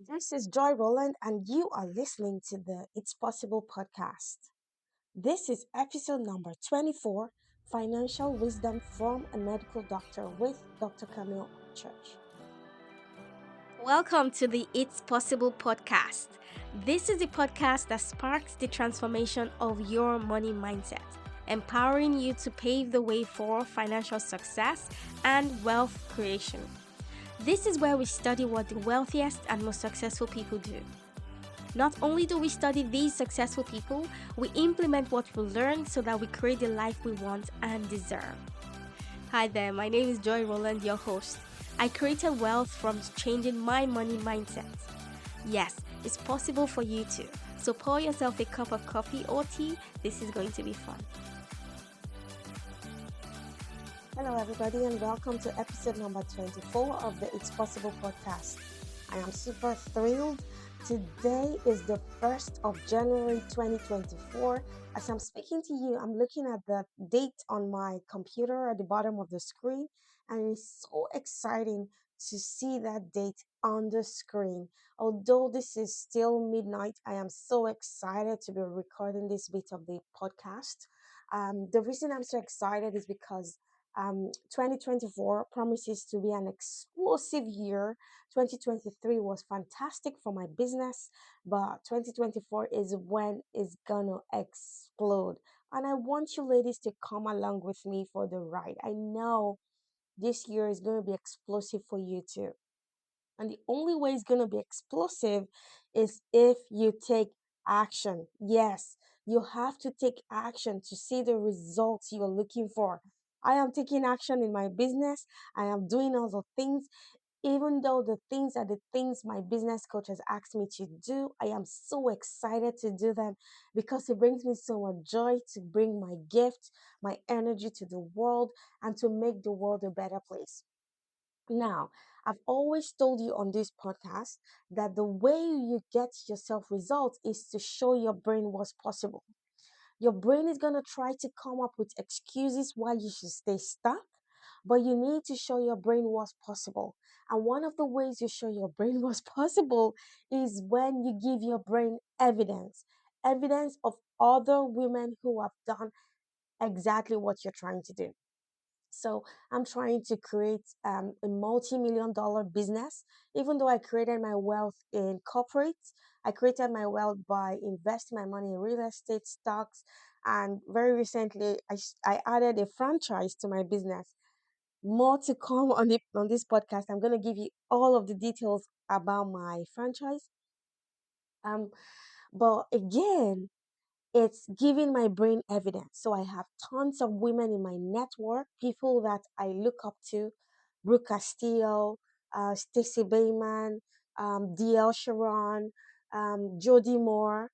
This is Joy Roland, and you are listening to the It's Possible podcast. This is episode number 24, Financial Wisdom from a Medical Doctor with Dr. Camille Upchurch. Welcome to the It's Possible podcast. This is the podcast that sparks the transformation of your money mindset, empowering you to pave the way for financial success and wealth creation. This is where we study what the wealthiest and most successful people do. Not only do we study these successful people, we implement what we learn so that we create the life we want and deserve. Hi there, my name is Joy Roland, your host. I created wealth from changing my money mindset. Yes, it's possible for you too. So pour yourself a cup of coffee or tea. This is going to be fun. Hello, everybody, and welcome to episode number 24 of the It's Possible podcast. I am super thrilled. Today is the 1st of January 2024. As I'm speaking to you, I'm looking at the date on my computer at the bottom of the screen, and it's so exciting to see that date on the screen. Although this is still midnight, I am so excited to be recording this bit of the podcast. The reason I'm so excited is because 2024 promises to be an explosive year. 2023 was fantastic for my business, but 2024 is when it's gonna explode. And I want you ladies to come along with me for the ride. I know this year is gonna be explosive for you too. And the only way it's going to be explosive is if you take action. Yes, you have to take action to see the results you're looking for. I am taking action in my business. I am doing all the things, even though the things are the things my business coach has asked me to do. I am so excited to do them because it brings me so much joy to bring my gift, my energy to the world, and to make the world a better place. Now, I've always told you on this podcast that the way you get yourself results is to show your brain what's possible. Your brain is going to try to come up with excuses why you should stay stuck, but you need to show your brain what's possible. And one of the ways you show your brain what's possible is when you give your brain evidence of other women who have done exactly what you're trying to do. So I'm trying to create a multi-million dollar business. Even though I created my wealth in corporate, I created my wealth by investing my money in real estate stocks. And very recently, I added a franchise to my business. More to come on this podcast. I'm going to give you all of the details about my franchise. Um, but again, it's giving my brain evidence. So I have tons of women in my network, people that I look up to, Brooke Castillo, Stacey Bayman, DL Sharon, Jody Moore,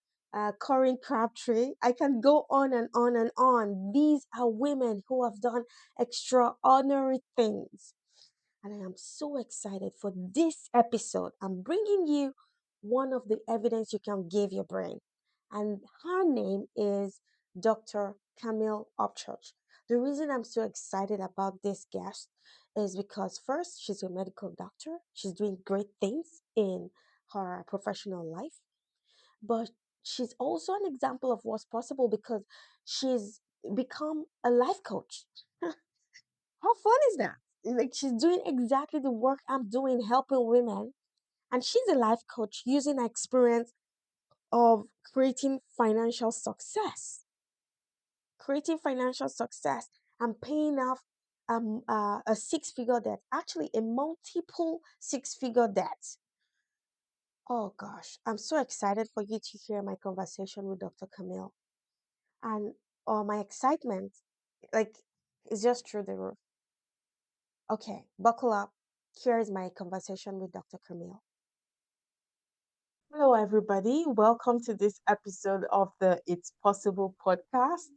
Corinne Crabtree. I can go on and on and on. These are women who have done extraordinary things. And I am so excited for this episode. I'm bringing you one of the evidence you can give your brain. And her name is Dr. Camille Upchurch. The reason I'm so excited about this guest is because first, she's a medical doctor. She's doing great things in her professional life, but she's also an example of what's possible because she's become a life coach. How fun is that? Like she's doing exactly the work I'm doing, helping women. And she's a life coach using her experience of creating financial success and paying off a six-figure debt, actually a multiple six-figure debt. Oh gosh, I'm so excited for you to hear my conversation with Dr. Camille. And my excitement, like, is just through the roof. Okay, buckle up. Here is my conversation with Dr. Camille. Hello, everybody. Welcome to this episode of the It's Possible podcast.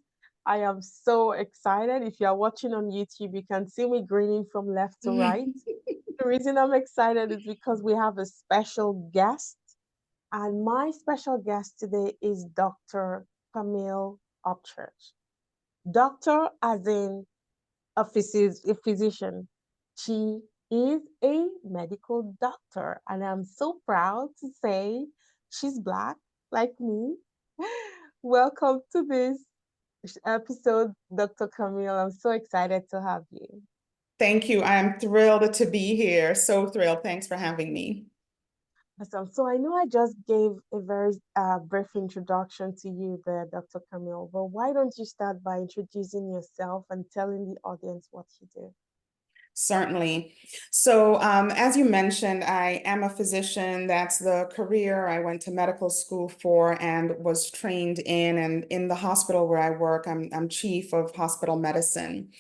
I am so excited. If you are watching on YouTube, you can see me grinning from left to right. The reason I'm excited is because we have a special guest, and my special guest today is Dr. Camille Upchurch. Doctor, as in a physician. She is a medical doctor, and I'm so proud to say she's Black like me. Welcome to this episode, Dr. Camille. I'm so excited to have you. Thank you. I am thrilled to be here. So thrilled. Thanks for having me. Awesome. So I know I just gave a very brief introduction to you there, Dr. Camille, but why don't you start by introducing yourself and telling the audience what you do? Certainly. So, as you mentioned, I am a physician. That's the career I went to medical school for and was trained in. And in the hospital where I work, I'm chief of hospital medicine.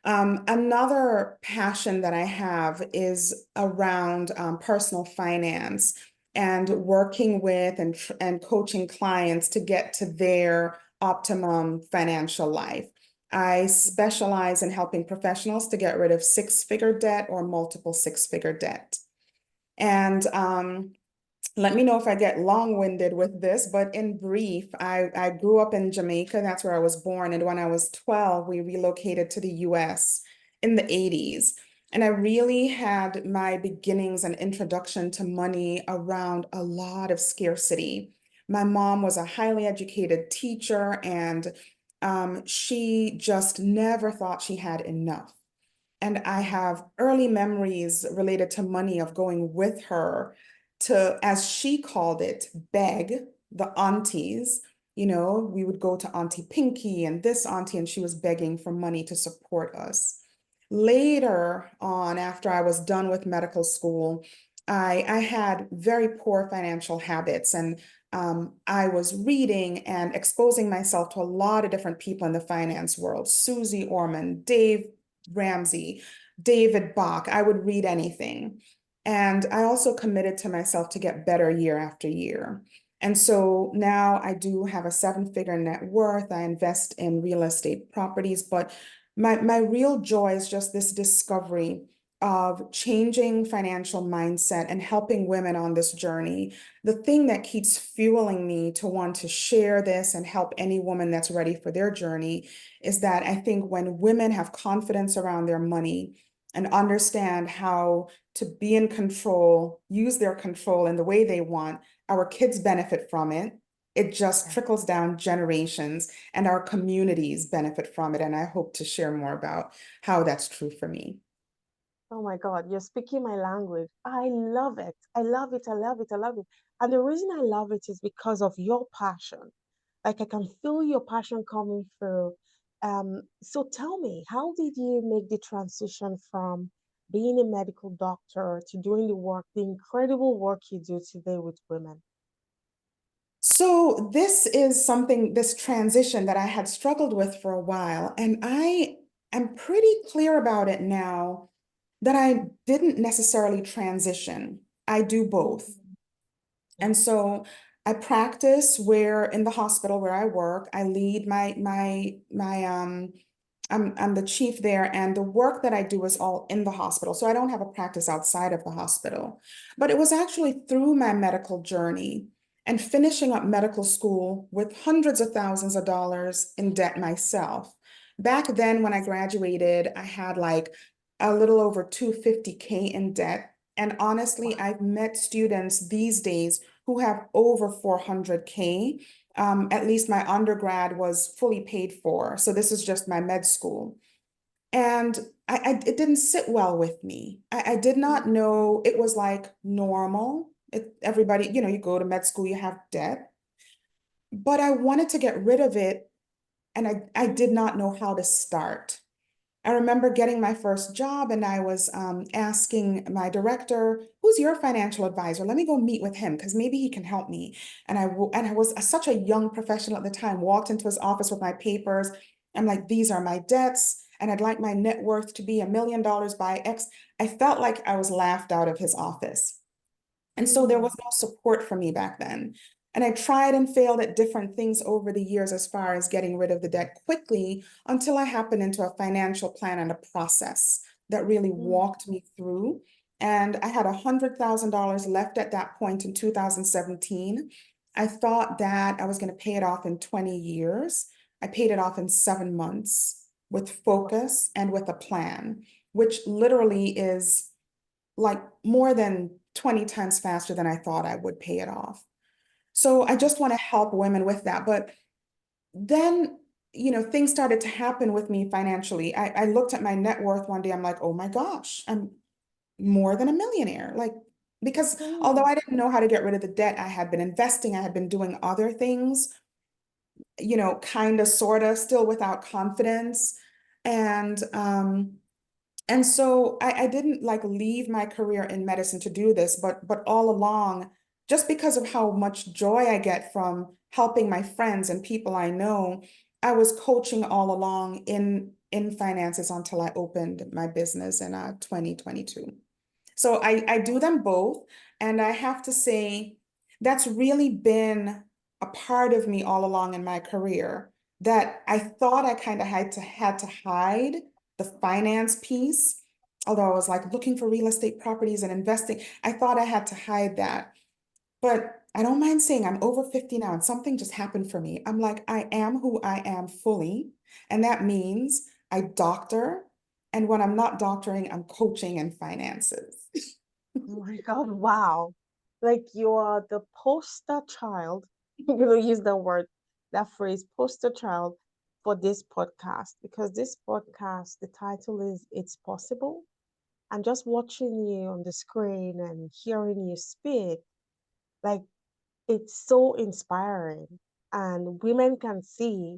Another passion that I have is around personal finance and working with and coaching clients to get to their optimum financial life. I specialize in helping professionals to get rid of six-figure debt or multiple six-figure debt. And let me know if I get long-winded with this, but in brief, I grew up in Jamaica. That's where I was born. And when I was 12, we relocated to the US in the 80s. And I really had my beginnings and introduction to money around a lot of scarcity. My mom was a highly educated teacher, and she just never thought she had enough. And I have early memories related to money of going with her to, as she called it, beg the aunties. We would go to Auntie Pinky and this auntie, and she was begging for money to support us. Later on, after I was done with medical school, I had very poor financial habits, and I was reading and exposing myself to a lot of different people in the finance world: Susie Orman, Dave Ramsey, David Bach. I would read anything. And I also committed to myself to get better year after year. And so now I do have a seven-figure net worth. I invest in real estate properties, but my real joy is just this discovery of changing financial mindset and helping women on this journey. The thing that keeps fueling me to want to share this and help any woman that's ready for their journey is that I think when women have confidence around their money and understand how to be in control, use their control in the way they want, our kids benefit from it. It just trickles down generations, and our communities benefit from it. And I hope to share more about how that's true for me. Oh my God, you're speaking my language. I love it. I love it. I love it. I love it. And the reason I love it is because of your passion. Like I can feel your passion coming through. So tell me, how did you make the transition from being a medical doctor to doing the work, the incredible work you do today with women? So this is something, this transition that I had struggled with for a while, and I am pretty clear about it now that I didn't necessarily transition. I do both. Mhm. And so I practice where in the hospital where I work, I lead my I'm the chief there, and the work that I do is all in the hospital. So I don't have a practice outside of the hospital. But it was actually through my medical journey and finishing up medical school with hundreds of thousands of dollars in debt myself. Back then, when I graduated, I had like a little over 250K in debt. And honestly, I've met students these days who have over 400K. At least my undergrad was fully paid for. So this is just my med school. And it didn't sit well with me. I did not know it was like normal. Everybody, you go to med school, you have debt. But I wanted to get rid of it, and I did not know how to start. I remember getting my first job, and I was asking my director, "Who's your financial advisor? Let me go meet with him because maybe he can help me." And I was such a young professional at the time. Walked into his office with my papers. I'm like, "These are my debts, and I'd like my net worth to be $1 million by X." I felt like I was laughed out of his office. And so there was Mm, no support for me back then. And I tried and failed at different things over the years as far as getting rid of the debt quickly until I happened into a financial plan and a process that really mm, walked me through. And I had $100,000 left at that point in 2017. I thought that I was going to pay it off in 20 years. I paid it off in 7 months with wow. focus and with a plan, which literally is like more than 20 times faster than I thought I would pay it off. So I just want to help women with that. But then, things started to happen with me financially. I looked at my net worth one day. I'm like, oh my gosh, I'm more than a millionaire. Like, because although Mm, I didn't know how to get rid of the debt, I had been investing, I had been doing other things, kind of, sort of, still without confidence. And and so I didn't like leave my career in medicine to do this, but all along, just because of how much joy I get from helping my friends and people I know, I was coaching all along in finances until I opened my business in 2022. So I do them both. And I have to say, that's really been a part of me all along in my career that I thought I kind of had to hide the finance piece. Although I was like looking for real estate properties and investing, I thought I had to hide that. But I don't mind saying I'm over 50 now and something just happened for me. I'm like, I am who I am fully. And that means I doctor. And when I'm not doctoring, I'm coaching and finances. oh my God, wow. Like you are the poster child. I'm gonna use that phrase, poster child for this podcast because this podcast, the title is It's Possible. And just watching you on the screen and hearing you speak, like it's so inspiring. And women can see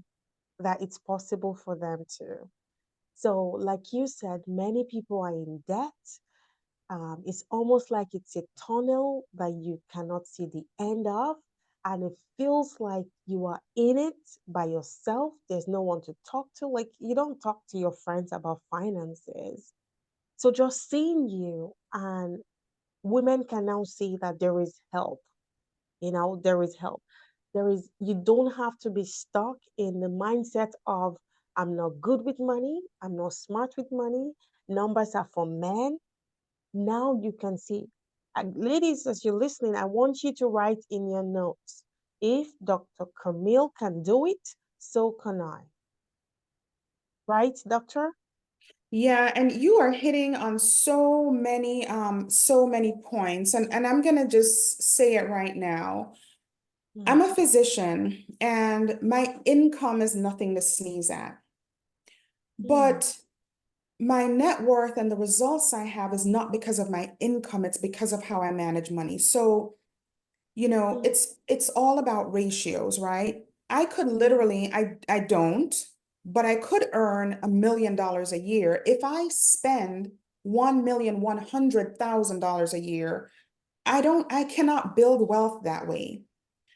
that it's possible for them too. So, like you said, many people are in debt. It's almost like it's a tunnel that you cannot see the end of. And it feels like you are in it by yourself. There's no one to talk to. Like, you don't talk to your friends about finances. So, just seeing you, and women can now see that there is help. There is help. You don't have to be stuck in the mindset of, I'm not good with money, I'm not smart with money, numbers are for men. Now you can see. Ladies, as you're listening, I want you to write in your notes. If Dr. Camille can do it, so can I. Right, doctor? Yeah, and you are hitting on so many points. And I'm gonna just say it right now. I'm Mm, a physician and my income is nothing to sneeze at. mm, But my net worth and the results I have is not because of my income, it's because of how I manage money. So, mm, it's all about ratios, right? I could mm, literally, I don't, but I could earn $1 million a year if I spend $1,100,000 a year. I cannot build wealth that way.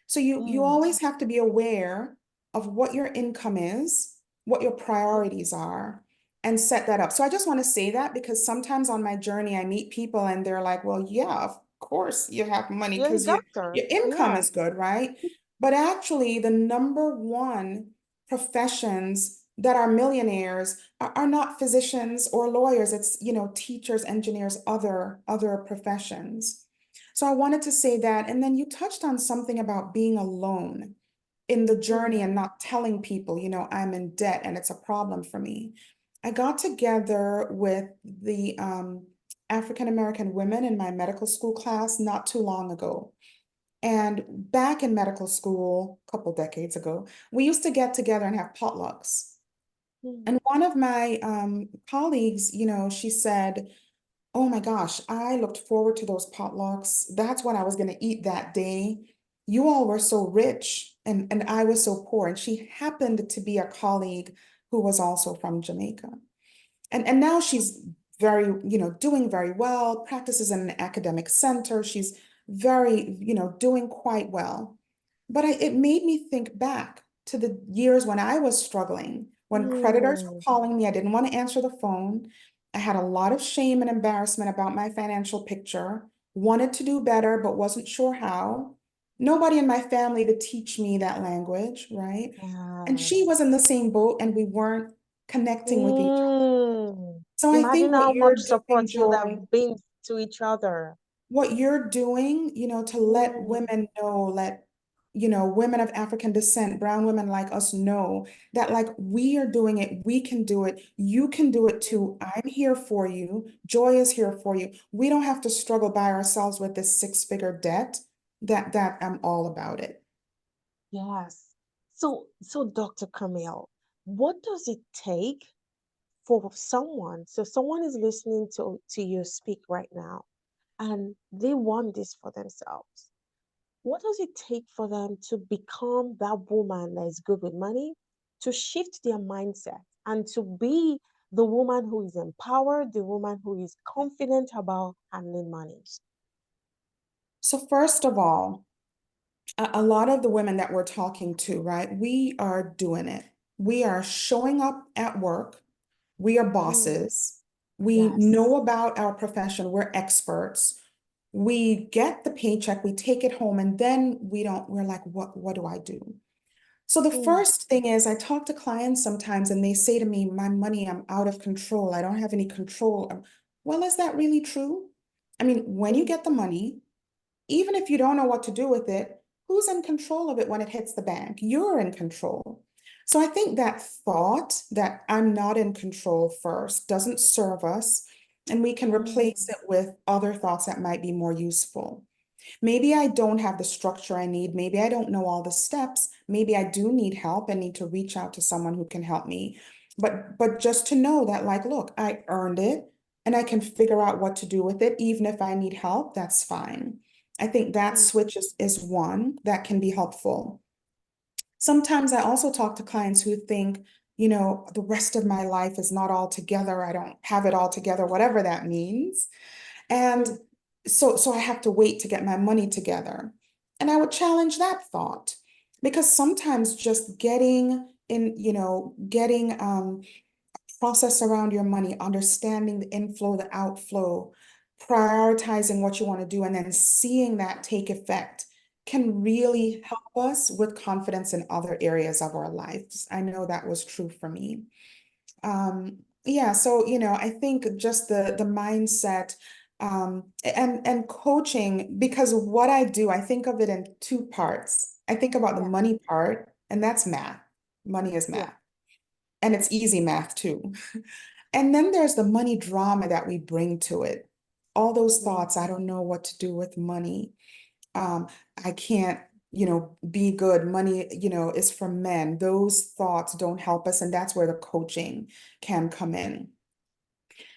So you mm. always have to be aware of what your income is, what your priorities are, and set that up. So I just want to say that because sometimes on my journey I meet people and they're like, "Well, yeah, of course you have money You're a because doctor. your income Yeah. is good, right?" But actually, the number one professions that are millionaires are not physicians or lawyers. It's, teachers, engineers, other professions. So I wanted to say that. And then you touched on something about being alone in the journey Mm, and not telling people, I'm in debt and it's a problem for me. I got together with the African American women in my medical school class not too long ago. And back in medical school, a couple decades ago, we used to get together and have potlucks. mm, And one of my colleagues, she said, oh my gosh, I looked forward to those potlucks. That's what I was going to eat that day. You all were so rich and I was so poor. And she happened to be a colleague who was also from Jamaica. And now she's very, doing very well, practices in an academic center. She's very, doing quite well. But it made me think back to the years when I was struggling, when creditors were mm. calling me, I didn't want to answer the phone. I had a lot of shame and embarrassment about my financial picture, wanted to do better, but wasn't sure how. Nobody in my family to teach me that language, right? And she was Yes. in the same boat and we weren't connecting with each other. Mm. So I Imagine think what how you're much doing, support you would Joy, have been to each other. what you're doing, to let Mm, women know, let women of African descent, brown women like us know that like we are doing it, we can do it, you can do it too. I'm here for you. Joy is here for you. We don't have to struggle by ourselves with this six-figure debt. That I'm all about it. Yes. So Dr. Camille, what does it take for someone? So someone is listening to you speak right now, and they want this for themselves. What does it take for them to become that woman that is good with money, to shift their mindset and to be the woman who is empowered, the woman who is confident about handling money? So first of all, a lot of the women that we're talking to, right, we are doing it. We are showing up at work. We are Mm, bosses. We yes. know about our profession. We're experts. We get the paycheck, we take it home, and then we're like, what do I do? So the Mm, first thing is I talk to clients sometimes and they say to me, my money, I'm out of control. I don't have any control. Well, is that really true? I mean, when you mm, get the money, even if you don't know what to do with it, who's in control of it when it hits the bank? You're in control. So I think that thought that I'm not in control first doesn't serve us, and we can replace mm, it with other thoughts that might be more useful. Maybe I don't have the structure I need. Maybe I don't know all the steps. Maybe I do need help and need to reach out to someone who can help me. But just to know that like, look, I earned it and I can figure out what to do with it. Even if I need help, that's fine. I think that mm, switch is one that can be helpful. Sometimes I also talk to clients who think, the rest of my life is not all together. I don't have it all together, whatever that means. And mm, so I have to wait to get my money together. And I would challenge that thought because sometimes just getting process around your money, understanding the inflow, the outflow, prioritizing what you want to do, and then seeing that take effect can mm. really help us with confidence in other areas of our lives. I know that was true for me. Yeah, so I think just the mindset and coaching, because what I do, I think of it in two parts. I think about the Yeah, money part, and that's math. Money is yeah. math, and it's easy math too. And then there's the money drama that we bring to it. All those Mm, thoughts, I don't know what to do with money. Um, I can't, be good. Money, is for men. Those thoughts don't help us, and that's where the coaching can come in.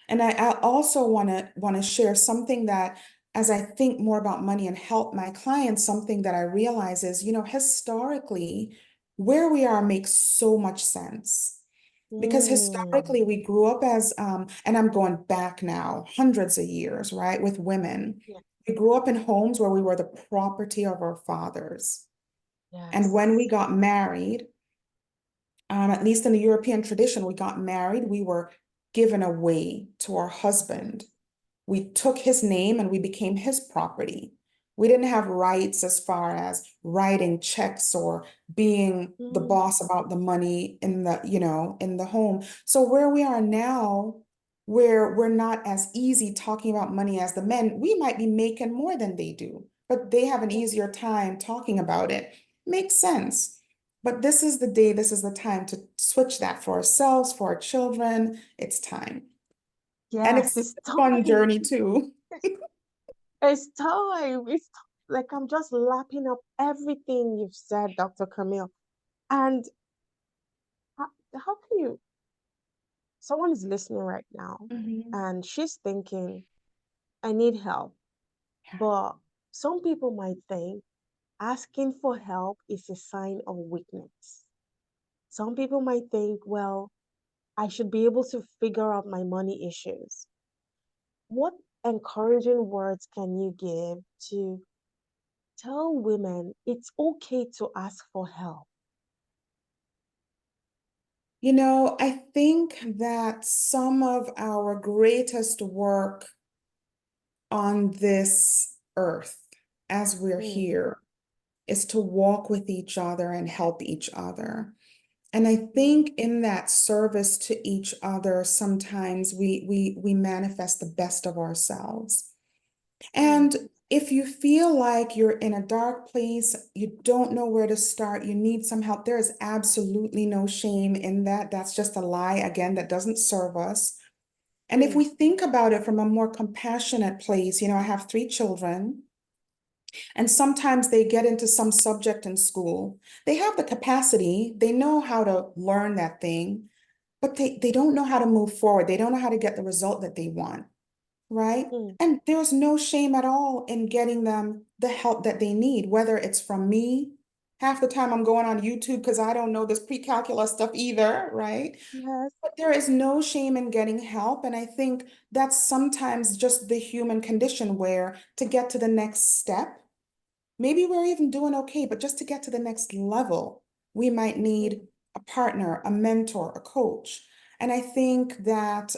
And I also want to share something that as I think more about money and help my clients, something that I realize is, historically, where we are makes so much sense. Because mm. historically we grew up as, and I'm going back now, hundreds of years, right, with women. Yeah, We grew up in homes where we were the property of our fathers. And when we yes. got married, at least in the European tradition, we got married, we were given away to our Yeah. husband. We took his name and we became his property. We didn't have rights as far as writing checks or being the Mm, boss about the money in the home. So where we are now, where we're not as easy talking about money as the men, we might be making more than they do, but they have an yeah. easier time talking about it. Makes sense. But this is the day, this is the time to switch that for ourselves, for our children. It's time. And Yes, it's it's a fun time. journey too. It's time. It's like I'm just lapping up everything you've said, Dr. Camille. And how can you, someone is listening right now Mhm. and she's thinking, I need help. But some people might think asking for help is a sign of weakness. Some people might think, well, I should be able to figure out my money issues. What encouraging words can you give to tell women it's okay to ask for help? I think that some of our greatest work on this earth as we're Mm, here is to walk with each other and help each other. And I mm, think in that service to each other, sometimes we manifest the best of ourselves. And mm, if you feel like you're in a dark place, you don't know where to start, you need some help, there is absolutely no shame in that. That's just a lie, again, that doesn't serve us. And if Mm, we think about it from a more compassionate place, I have 3 children, and sometimes they get into some subject in school. They have the capacity, they know how to learn that thing, but they don't know how to move forward. They don't know how to get the result that they want, right? mm, And there's no shame at all in getting them the help that they need, whether it's from me. Half the time I'm going on YouTube because I don't know this pre-calculus stuff either, right? yes. But there is no shame in getting help. And I think that's sometimes just the human condition where to get to the next step, maybe we're even doing okay, but just to get to the next level, we might need Mm, a partner, a mentor, a coach. And I think that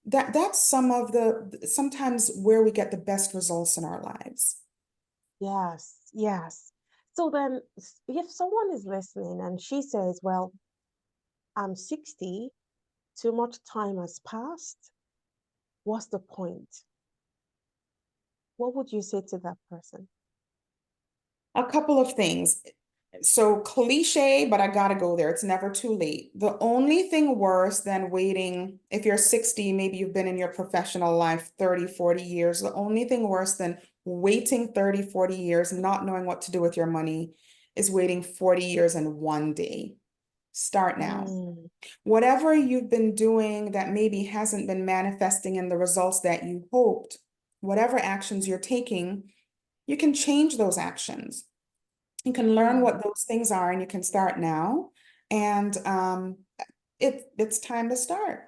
that's some of the sometimes where we get the best results in our lives. yes, yes. So then, if someone is listening and she says, well, I'm 60, too much time has passed, what's the point? What would you say to that person? A couple of things. So cliche, but I gotta go there. It's never too late. The only thing worse than waiting, if you're 60, maybe you've been in your professional life 30, 40 years. The only thing worse than waiting 30, 40 years, not knowing what to do with your money, is waiting 40 years and one day. Start now. Mm, Whatever you've been doing that maybe hasn't been manifesting in the results that you hoped, whatever actions you're taking, you can change those actions. You can learn mm, what those things are and you can start now. And it's time to start.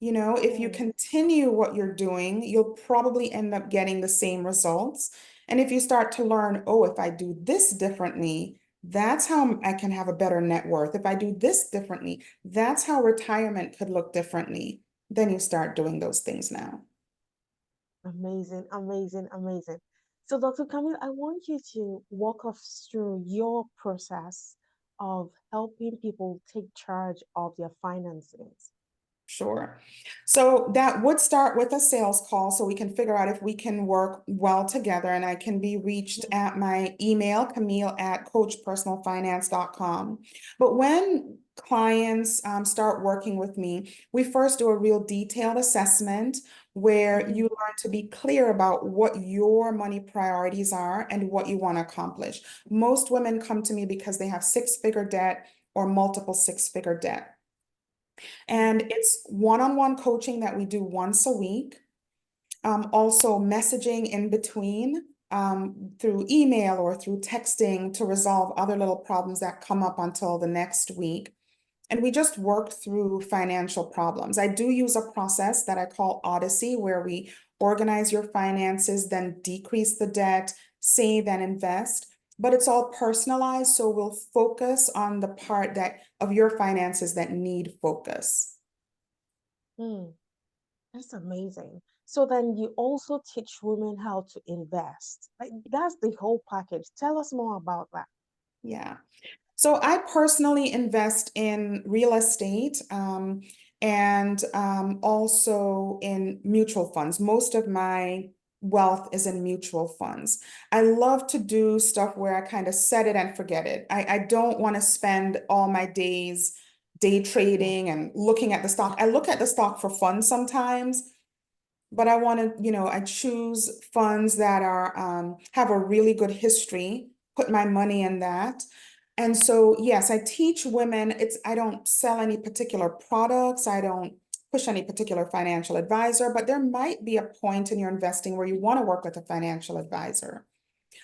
If you mm. continue what you're doing, you'll probably end up getting the same results. And if you start to learn, oh, if I do this differently, that's how I can have a better net worth. If I do this differently, that's how retirement could look differently. Then you start doing those things now. Amazing, amazing, amazing. So, Dr. Camille, I want you to walk us through your process of helping people take charge of their finances. Sure. So that would start with a sales call so we can figure out if we can work well together. And I can be reached Mm, at my email, Camille@coachpersonalfinance.com. But when clients start working with me, we first do a real detailed assessment where you mhm, learn to be clear about what your money priorities are and what you want to accomplish. Most women come to me because they have 6-figure debt or multiple 6-figure debt. mm, And it's one-on-one coaching that we do once a week. Also messaging in between through email or through texting to resolve other little problems that come up until the next week. And we just work through financial problems. I do use a process that I call Odyssey, where we organize your finances, then decrease the debt, save and invest. But it's all personalized, so we'll focus on the part that of your finances that need focus. mm. That's amazing. So then you also teach women how to invest. Like that's the whole package. Tell us more about that. Yeah. So I personally invest in real estate and also in mutual funds. Most of my wealth is in mutual funds. I love to do stuff where I kind of set it and forget it. I don't want to spend all my days day Yeah. trading and looking at the stock. I look at the stock for fun sometimes, but I want to, I choose funds that are have a really good history, put my money in that. And so, yes, I teach women, I don't sell any particular products. I don't push any particular financial advisor, but there might be a point in your investing where you want to work with a financial advisor.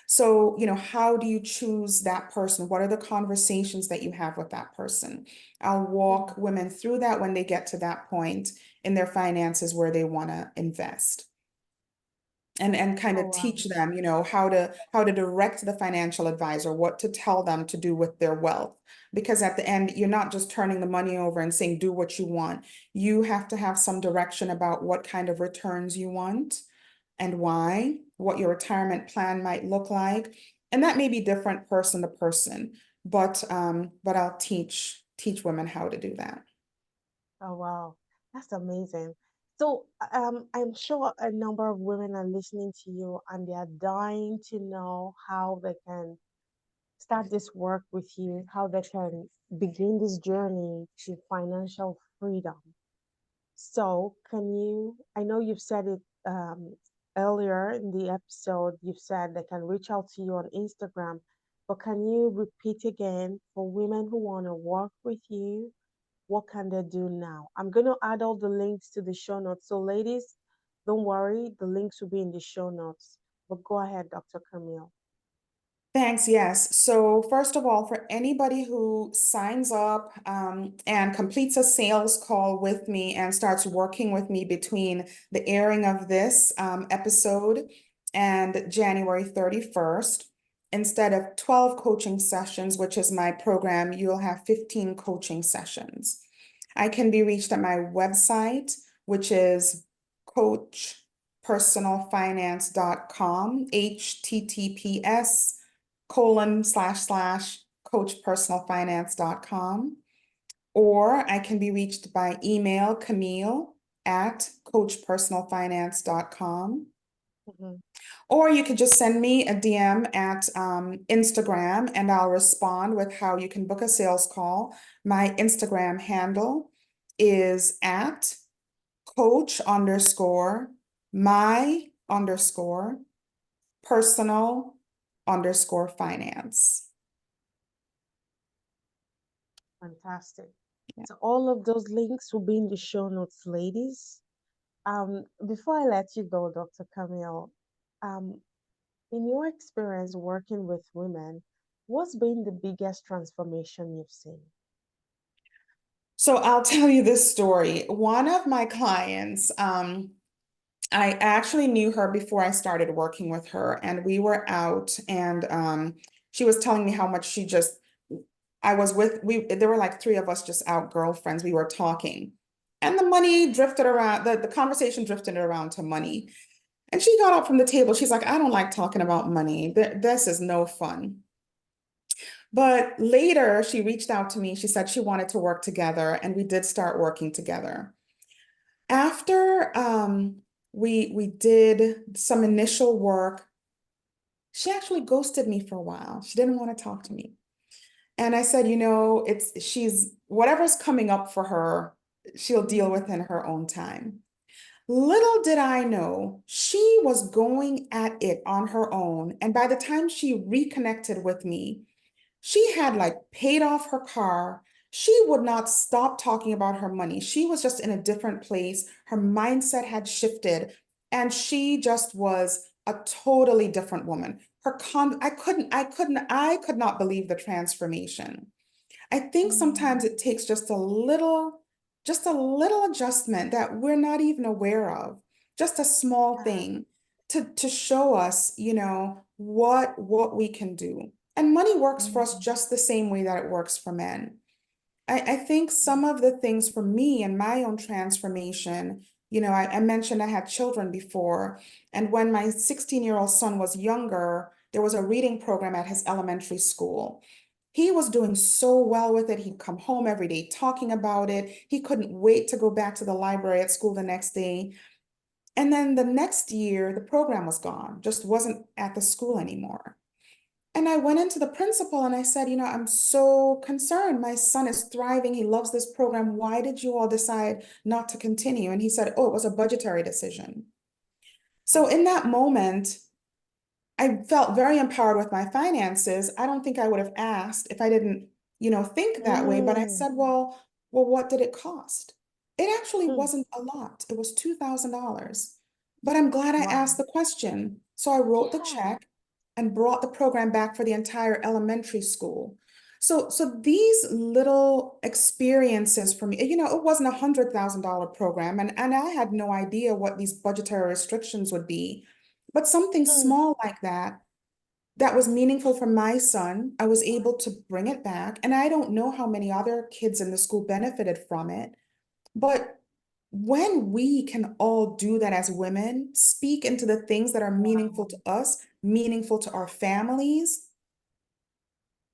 So, how do you choose that person? What are the conversations that you have with that person? I'll Mm. walk women through that when they get to that point in their finances where they want to invest. And kind Oh of wow. teach them, how to direct the financial advisor, what to tell them to do with their wealth. Because at the end, you're not just turning the money over and saying, do what you want. You have to have some direction about what kind of returns you want and why, what your retirement plan might look like. And that may be different person to person, but I'll teach women how to do that. Oh wow. That's amazing. So I'm sure a number of women are listening to you and they are dying to know how they can start this work with you, how they can begin this journey to financial freedom. So, can you? I know you've said it earlier in the episode, you've said they can reach out to you on Instagram, but can you repeat again for women who want to work with you? What can they do now? I'm going to add all the links to the show notes. So, ladies, don't worry, the links will be in the show notes. But go ahead, Dr. Camille. Thanks. Yes. So first of all, for anybody who signs up and completes a sales call with me and starts working with me between the airing of this episode and January 31st, instead of 12 coaching sessions, which is my program, you'll have 15 coaching sessions. I can be reached at my website, which is coachpersonalfinance.com, https://coachpersonalfinance.com, or I can be reached by email, Camille at coachpersonalfinance.com. Mhm. Or you could just send me a DM at Instagram and I'll respond with how you can book a sales call. My Instagram handle is at coach underscore my underscore personal underscore finance. Fantastic. Yeah. So, all of those links will be in the show notes, ladies. Before I let you go, Dr. Camille, um, in your experience working with women, what's been the biggest transformation you've seen? So I'll tell you this story. One of my clients, I actually knew her before I started working with her, and we were out, and she was telling me how much she just, I was with, there were like three of us just out, girlfriends, we were talking. And the money drifted around, the conversation drifted around to money. And she got up from the table. She's like, I don't like talking about money. This is no fun. But later, she reached out to me. She said she wanted to work together, and we did start working together. After we did some initial work, she actually ghosted me for a while. She didn't want to talk to me. And I said, she's whatever's coming up for her, she'll deal Mm, with in her own time. Little did I know, she was going at it on her own. And by the time she reconnected with me, she had like paid off her car. She would not stop talking about her money. She was just in a different place. Her mindset had shifted, and she just was a totally different woman. I could not believe the transformation. I think mm, sometimes it takes just a little adjustment that we're not even aware of, just a small yeah, thing to show us, what we can do. And money works for us mm, just the same way that it works for men. I think mm, some of the things for me and my own transformation, I mentioned I had children before, and when my 16-year-old son was younger, there was a reading program at his elementary school. He was doing so well with it. He'd come home every day talking about it. He couldn't wait to go back to the library at school the next day. And then the next year, the program was gone, just wasn't at the school anymore. And I went into the principal and I said, I'm so concerned. My son is thriving. He loves this program. Why did you all decide not to continue? And he said, oh, it was a budgetary decision. So mm, in that moment, I felt very empowered with my finances. I don't think I would have asked if I didn't, think that way. But I mm, said, well, what did it cost? It actually mm. wasn't a lot. It was $2,000. But I'm glad I asked Wow. the question. So I wrote the Yeah. check and brought the program back for the entire elementary school. So these little experiences for me, it wasn't $100,000 program, and I had no idea what these budgetary restrictions would be. But something Mm, small like that was meaningful for my son. I was able to bring it back. And I don't know how many other kids in the school benefited from it. But when we can all do that as women, speak into the things that are meaningful wow. to us, meaningful to our families,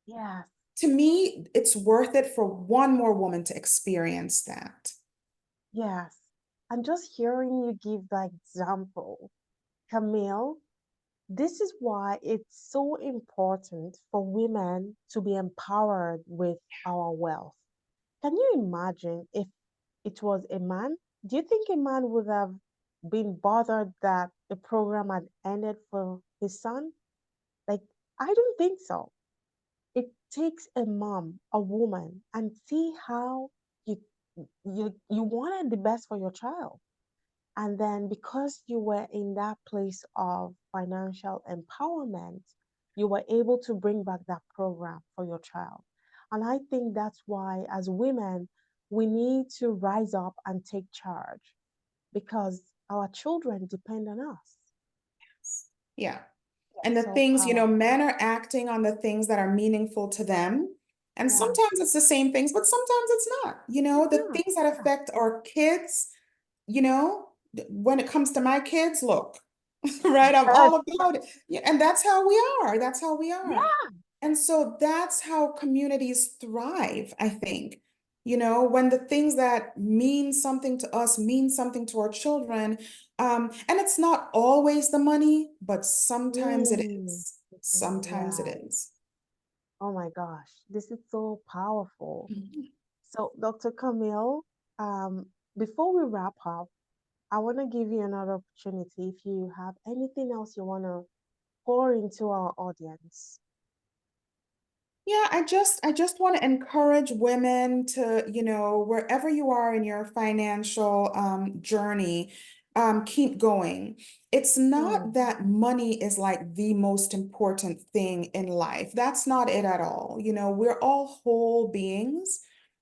Yes. to me, it's worth it for one more woman to experience that. Yes. And just hearing you give that example, Camille, this is why it's so important for women to be empowered with our wealth. Can you imagine if it was a man? Do you think a man would have been bothered that the program had ended for his son? Like, I don't think so. It takes a mom, a woman, and see how you you wanted the best for your child. And then because you were in that place of financial empowerment, you were able to bring back that program for your child. And I think that's why, as women, we need to rise up and take charge because our children depend on us. Yeah. And the So things, powerful. men are acting on the things that are meaningful to them. And Yeah, sometimes it's the same things, but sometimes it's not. it's The not. things that Yeah. affect our kids, you know, when it comes to my kids, look, right? I'm Yes. all about it. Yeah, and that's how we are. That's how we are. Yeah. And so that's how communities thrive, I think. When the things that mean something to us mean something to our children, and it's not always the money, but sometimes it Mm. is. Sometimes it Yeah. is. Oh my gosh, this is so powerful. Mhm. So, Dr. Camille, um, before we wrap up, I want to give you another opportunity if you have anything else you want to pour into our audience. Yeah, I just want to encourage women to, wherever you are in your financial journey, keep going. It's Mm, not that money is like the most important thing in life. That's not it at all. We're all whole beings.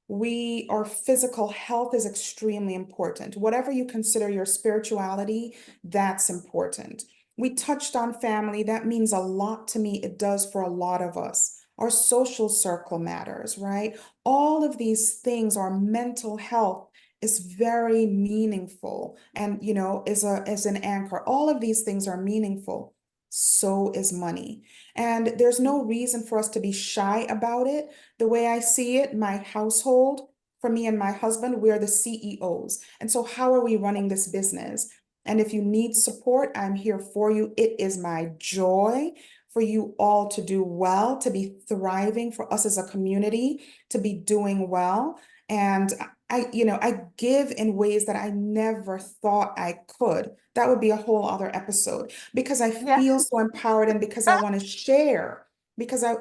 Our physical health is extremely important. Whatever you consider your spirituality, that's important. We touched on family. That means a lot to me. It does for a lot of us. Our social circle matters, right? All of these things, our mental health is very meaningful and, is an anchor. All of these things are meaningful. So is money. And there's no reason for us to be shy about it. The way I see it, my household, for me and my husband, we're the CEOs. And so how are we running this business? And if you need support, I'm here for you. It is my joy for you all to do well, to be thriving, for us as a community to be doing well. And I give in ways that I never thought I could. That would be a whole other episode because I yeah. feel so empowered and because I want to share, because I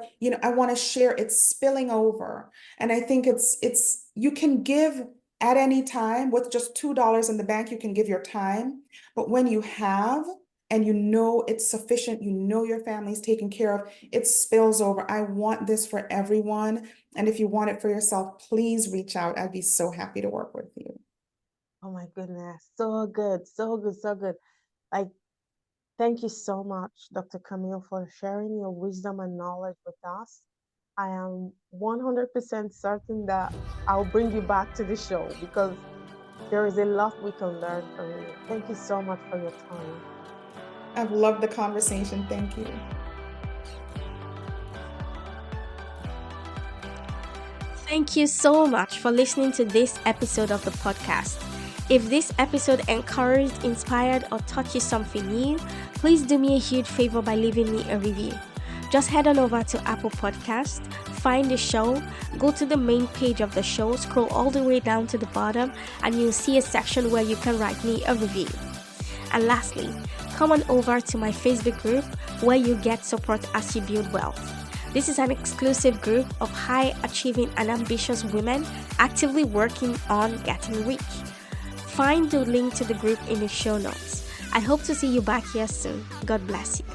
want to share. It's spilling over. And I think you can give at any time with just $2 in the bank, you can give your time. But when you have, and it's sufficient, your family's taken care of, it spills over. I want this for everyone. And if you want it for yourself, please reach out. I'd be so happy to work with you. Oh my goodness. So good. So good. So good. Like, thank you so much, Dr. Camille, for sharing your wisdom and knowledge with us. I am 100% certain that I'll bring you back to the show because there is a lot we can learn from you. Thank you so much for your time. I've loved the conversation. Thank you. Thank you so much for listening to this episode of the podcast. If this episode encouraged, inspired, or taught you something new, please do me a huge favor by leaving me a review. Just head on over to Apple Podcast, find the show, go to the main page of the show, scroll all the way down to the bottom, and you'll see a section where you can write me a review. And lastly, come on over to my Facebook group where you get support as you build wealth. This is an exclusive group of high-achieving and ambitious women actively working on getting rich. Find the link to the group in the show notes. I hope to see you back here soon. God bless you.